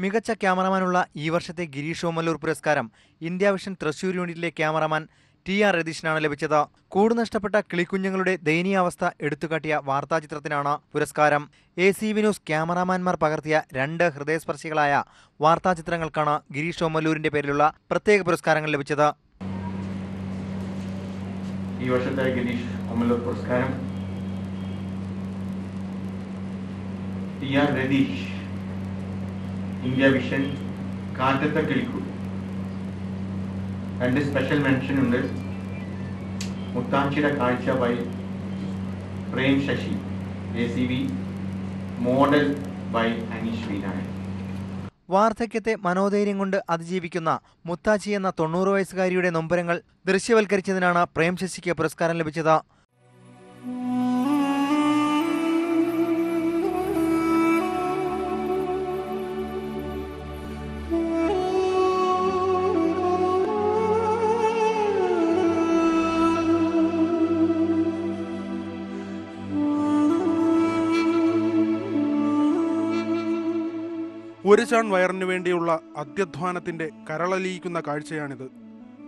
മികച്ച ക്യാമറമാനുള്ള ഈ വർഷത്തെ ഗിരീഷ് ഓമല്ലൂർ പുരസ്കാരം ഇന്ത്യ വിഷൻ തൃശൂർ യൂണിറ്റിലെ ക്യാമറമാൻ ടി.ആർ. രതീഷിനാണ് ലഭിച്ചത്. കൂട് നഷ്ടപ്പെട്ട കിളിക്കുഞ്ഞുങ്ങളുടെ ദയനീയാവസ്ഥ എടുത്തുകാട്ടിയ വാർത്താചിത്രത്തിനാണ് പുരസ്കാരം. ACV ന്യൂസ് ക്യാമറാമാൻമാർ പകർത്തിയ 2 ഹൃദയസ്പർശികളായ വാർത്താചിത്രങ്ങൾക്കാണ് ഗിരീഷ് ഓമല്ലൂരിന്റെ പേരിലുള്ള പ്രത്യേക പുരസ്കാരങ്ങൾ ലഭിച്ചത്. ഈ വർഷത്തെ ഗിരീഷ് ഓമല്ലൂർ പുരസ്കാരം ടി.ആർ. രതീഷ്, ഇന്ത്യ വിഷൻ, കാറ്റത്തെ കിളിക്കു. 2 സ്പെഷ്യൽ മെൻഷൻ ഉണ്ട്. മുത്താച്ചിയുടെ കാഴ്ച by Prem Sasi, ACV, model by Aneesh Veenayan. വാർദ്ധക്യത്തെ മനോധൈര്യം കൊണ്ട് അതിജീവിക്കുന്ന മുത്താച്ചി എന്ന 90 വയസ്സുകാരിയുടെ നൊമ്പരങ്ങൾ ദൃശ്യവൽക്കരിച്ചതിനാണ് പ്രേം ശശിക്ക് പുരസ്കാരം ലഭിച്ചത്. ഒരു ചാൺ വയറിനു വേണ്ടിയുള്ള അത്യധ്വാനത്തിന്റെ കരളലിയിക്കുന്ന കാഴ്ചയാണിത്.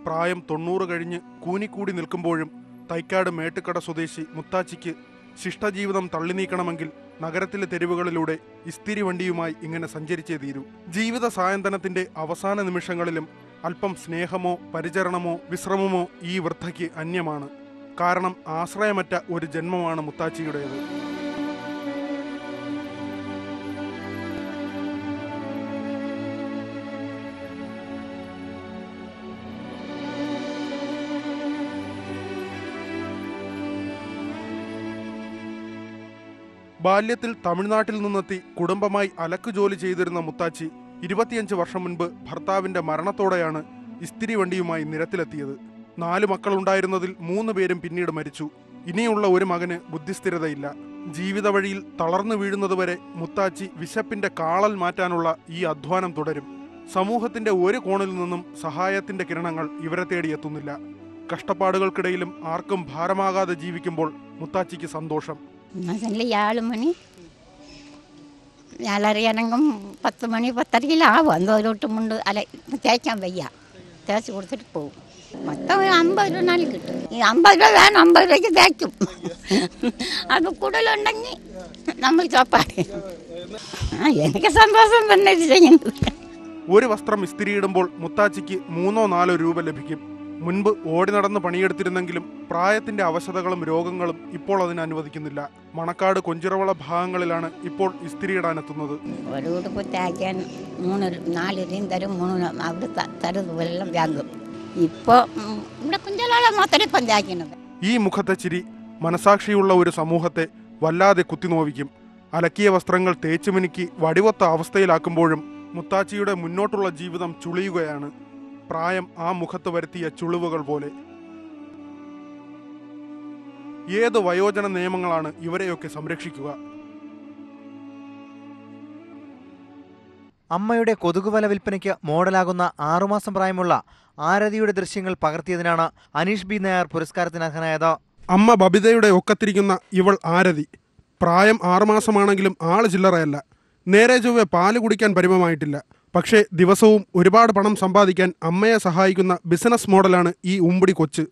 പ്രായം 90 കഴിഞ്ഞ് കൂനിക്കൂടി നിൽക്കുമ്പോഴും തൈക്കാട് മേട്ടുക്കട സ്വദേശി മുത്താച്ചിക്ക് ശിഷ്ടജീവിതം തള്ളി നീക്കണമെങ്കിൽ നഗരത്തിലെ തെരുവുകളിലൂടെ ഇസ്തിരി വണ്ടിയുമായി ഇങ്ങനെ സഞ്ചരിച്ചേ തീരൂ. ജീവിത സായന്തനത്തിന്റെ അവസാന നിമിഷങ്ങളിലും അല്പം സ്നേഹമോ പരിചരണമോ വിശ്രമമോ ഈ വൃദ്ധയ്ക്ക് അന്യമാണ്. കാരണം ആശ്രയമറ്റ ഒരു ജന്മമാണ് മുത്താച്ചിയുടേത്. ബാല്യത്തിൽ തമിഴ്നാട്ടിൽ നിന്നെത്തി കുടുംബമായി അലക്കു ജോലി ചെയ്തിരുന്ന മുത്താച്ചി 25 വർഷം മുൻപ് ഭർത്താവിന്റെ മരണത്തോടെയാണ് ഇസ്തിരി വണ്ടിയുമായി നിരത്തിലെത്തിയത്. 4 മക്കളുണ്ടായിരുന്നതിൽ 3 പേരും പിന്നീട് മരിച്ചു. ഇനിയുള്ള ഒരു മകന് ബുദ്ധിസ്ഥിരതയില്ല. ജീവിത വഴിയിൽ തളർന്നു വീഴുന്നതുവരെ മുത്താച്ചി വിശപ്പിന്റെ കാളൽ മാറ്റാനുള്ള ഈ അധ്വാനം തുടരും. സമൂഹത്തിന്റെ ഒരു കോണിൽ നിന്നും സഹായത്തിന്റെ കിരണങ്ങൾ ഇവരെ തേടിയെത്തുന്നില്ല. കഷ്ടപ്പാടുകൾക്കിടയിലും ആർക്കും ഭാരമാകാതെ ജീവിക്കുമ്പോൾ മുത്താച്ചിക്ക് സന്തോഷം. 7 മണി 4:30 ഇറങ്ങും. 10 മണി 10:30 ആവും. എന്തോരോട്ടും മുണ്ട് തേക്കാൻ വയ്യ, തേച്ച് കൊടുത്തിട്ട് പോകും. മൊത്തം 50 രൂപ നാല് കിട്ടും. ഈ 50 രൂപ വേണം, 50 രൂപയ്ക്ക് തേക്കും. അത് കൂടുതലുണ്ടെങ്കിൽ നമ്മൾ ചോപ്പാട്. എനിക്ക് സന്തോഷം തന്നെ ചെയ്യുന്നത്. ഒരു വസ്ത്രം ഇസ്തിരിയിടുമ്പോൾ മുത്താച്ചിക്ക് 3-4 രൂപ ലഭിക്കും. മുൻപ് ഓടി നടന്ന് പണിയെടുത്തിരുന്നെങ്കിലും പ്രായത്തിന്റെ അവശതകളും രോഗങ്ങളും ഇപ്പോൾ അതിന് അനുവദിക്കുന്നില്ല. മണക്കാട് കൊഞ്ചിറവള ഭാഗങ്ങളിലാണ് ഇപ്പോൾ ഇസ്തിരിയിടാനെത്തുന്നത്. ഒരു ഉടുപ്പ് തേക്കാൻ 3-4 രൂപയും തരും. 3 അവിടെ തരുത് വെള്ളം വാങ്ങും. ഇപ്പോൾ ഇവിടെ കുഞ്ചലോളം മാത്രമേ ഇപ്പം തേക്കുന്നത്. ഈ മുഖത്തെ ചിരി മനസാക്ഷിയുള്ള ഒരു സമൂഹത്തെ വല്ലാതെ കുത്തിനോവിക്കും. അലക്കിയ വസ്ത്രങ്ങൾ തേച്ചു മിനുക്കി വടിവൊത്ത അവസ്ഥയിലാക്കുമ്പോഴും മുത്താച്ചിയുടെ മുന്നോട്ടുള്ള ജീവിതം ചുളിയുകയാണ്. പ്രായം ആ മുഖത്ത് വരുത്തിയ ചുളിവുകൾ പോലെ. ഏത് വയോജന നിയമങ്ങളാണ് ഇവരെയൊക്കെ സംരക്ഷിക്കുക? അമ്മയുടെ കൊതുകുവല വിൽപ്പനയ്ക്ക് മോഡലാകുന്ന 6 മാസം പ്രായമുള്ള ആരതിയുടെ ദൃശ്യങ്ങൾ പകർത്തിയതിനാണ് അനീഷ് ബി നായർ പുരസ്കാരത്തിന് അർഹനായത്. അമ്മ ബബിതയുടെ ഒക്കത്തിരിക്കുന്ന ഇവൾ ആരതി. പ്രായം 6 മാസമാണെങ്കിലും ആള് ചില്ലറയല്ല. നേരെ ചൊവ്വെ പാല് കുടിക്കാൻ പരിമമായിട്ടില്ല. പക്ഷേ ദിവസവും ഒരുപാട് പണം സമ്പാദിക്കാൻ അമ്മയെ സഹായിക്കുന്ന ബിസിനസ് മോഡലാണ് ഈ ഉമ്പടി കൊച്ച്.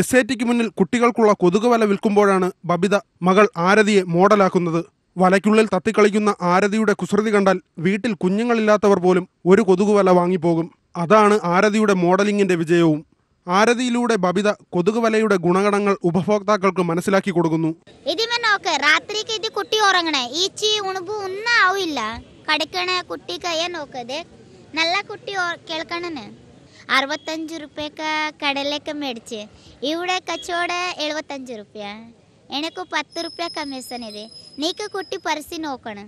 എസ്ഐറ്റിക്ക് മുന്നിൽ കുട്ടികൾക്കുള്ള കൊതുകുവല വിൽക്കുമ്പോഴാണ് ബബിത മകൾ ആരതിയെ മോഡലാക്കുന്നത്. വലയ്ക്കുള്ളിൽ തത്തിക്കളിക്കുന്ന ആരതിയുടെ കുസൃതി കണ്ടാൽ വീട്ടിൽ കുഞ്ഞുങ്ങളില്ലാത്തവർ പോലും ഒരു കൊതുകുവല വാങ്ങിപ്പോകും. അതാണ് ആരതിയുടെ മോഡലിംഗിന്റെ വിജയവും. ആരതിയിലൂടെ ബബിത കൊതുകുവലയുടെ ഗുണഗണങ്ങൾ ഉപഭോക്താക്കൾക്ക് മനസ്സിലാക്കി കൊടുക്കുന്നു. ഇതിമേ നോക്ക്, രാത്രിക്ക് ഇത് കുട്ടി ഉറങ്ങണേ, ഈച്ചി ഉണുമ്പ് ഒന്നും ആവില്ല. കടിക്കണ കുട്ടി കയ്യെ നോക്കത് നല്ല കുട്ടി കേൾക്കണന്. 65 രൂപയ്ക്ക് കടലേക്ക് മേടിച്ച് ഇവിടെ കച്ചവടം 75 രൂപ. എനിക്ക് 10 രൂപ കമ്മീഷൻ ഇത്. നീക്ക് കുട്ടി പരിസി നോക്കണം.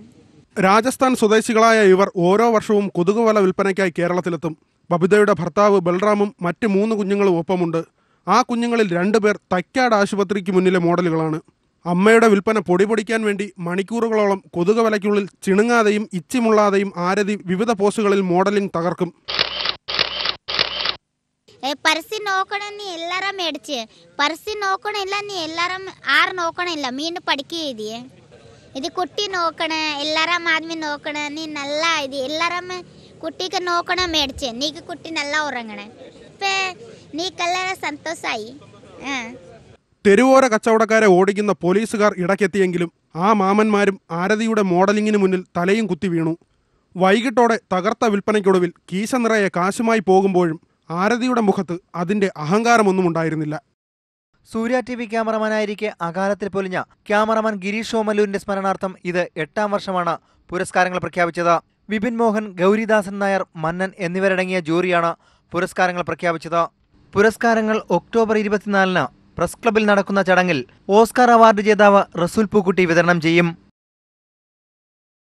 രാജസ്ഥാൻ സ്വദേശികളായ ഇവർ ഓരോ വർഷവും കൊതുകുവല വിൽപ്പനയ്ക്കായി കേരളത്തിലെത്തും. ബബിതയുടെ ഭർത്താവ് ബൽറാമും മറ്റ് 3 കുഞ്ഞുങ്ങളും ഒപ്പമുണ്ട്. ആ കുഞ്ഞുങ്ങളിൽ 2 പേർ തൈക്കാട് ആശുപത്രിക്ക് മുന്നിലെ മോഡലുകളാണ്. അമ്മയുടെ വിൽപ്പന പൊടിപൊടിക്കാൻ വേണ്ടി മണിക്കൂറുകളോളം കൊതുകുവലയ്ക്കുള്ളിൽ ചിണുങ്ങാതെയും ഇച്ചിമുള്ളാതെയും ആരതി വിവിധ പോസുകളിൽ മോഡലിംഗ് തകർക്കും. പരസ്യം നോക്കണം നീ എല്ലാരും മേടിച്ച് പരസ്യം നോക്കണില്ല നീ എല്ലാരും ആറ് നോക്കണില്ല മീൻ പഠിക്കുക എഴുതിയേ ഇത് കുട്ടി നോക്കണേ എല്ലാരും ആദ്മി നോക്കണേ നീ നല്ല ഇത് എല്ലാരും കുട്ടിക്ക് നോക്കണം മേടിച്ച് നീക്ക് കുട്ടി നല്ല ഉറങ്ങണേ ഇപ്പൊ നീക്കെല്ലാം സന്തോഷമായി. തെരുവോര കച്ചവടക്കാരെ ഓടിക്കുന്ന പോലീസുകാർ ഇടയ്ക്കെത്തിയെങ്കിലും ആ മാമന്മാരും ആരതിയുടെ മോഡലിംഗിന് മുന്നിൽ തലയും കുത്തി വീണു. വൈകിട്ടോടെ തകർത്ത വിൽപ്പനയ്ക്കൊടുവിൽ കീശ നിറയെ കാശുമായി പോകുമ്പോഴും ആരതിയുടെ മുഖത്ത് അതിന്റെ അഹങ്കാരമൊന്നും ഉണ്ടായിരുന്നില്ല. സൂര്യ TV ക്യാമറമാനായിരിക്കെ അകാലത്തിൽ പൊലിഞ്ഞ ക്യാമറമാൻ ഗിരീഷ് ഓമല്ലൂരിന്റെ സ്മരണാർത്ഥം ഇത് 8ാം വർഷമാണ് പുരസ്കാരങ്ങൾ പ്രഖ്യാപിച്ചത്. വിപിൻ മോഹൻ, ഗൗരിദാസൻ നായർ, മന്നൻ എന്നിവരടങ്ങിയ ജൂറിയാണ് പുരസ്കാരങ്ങൾ പ്രഖ്യാപിച്ചത്. പുരസ്കാരങ്ങൾ ഒക്ടോബർ 24-ന് പ്രസ് ക്ലബിൽ നടക്കുന്ന ചടങ്ങിൽ ഓസ്കാർ അവാർഡ് ജേതാവ് റസൂൽ പൂക്കുട്ടി വിതരണം ചെയ്യും.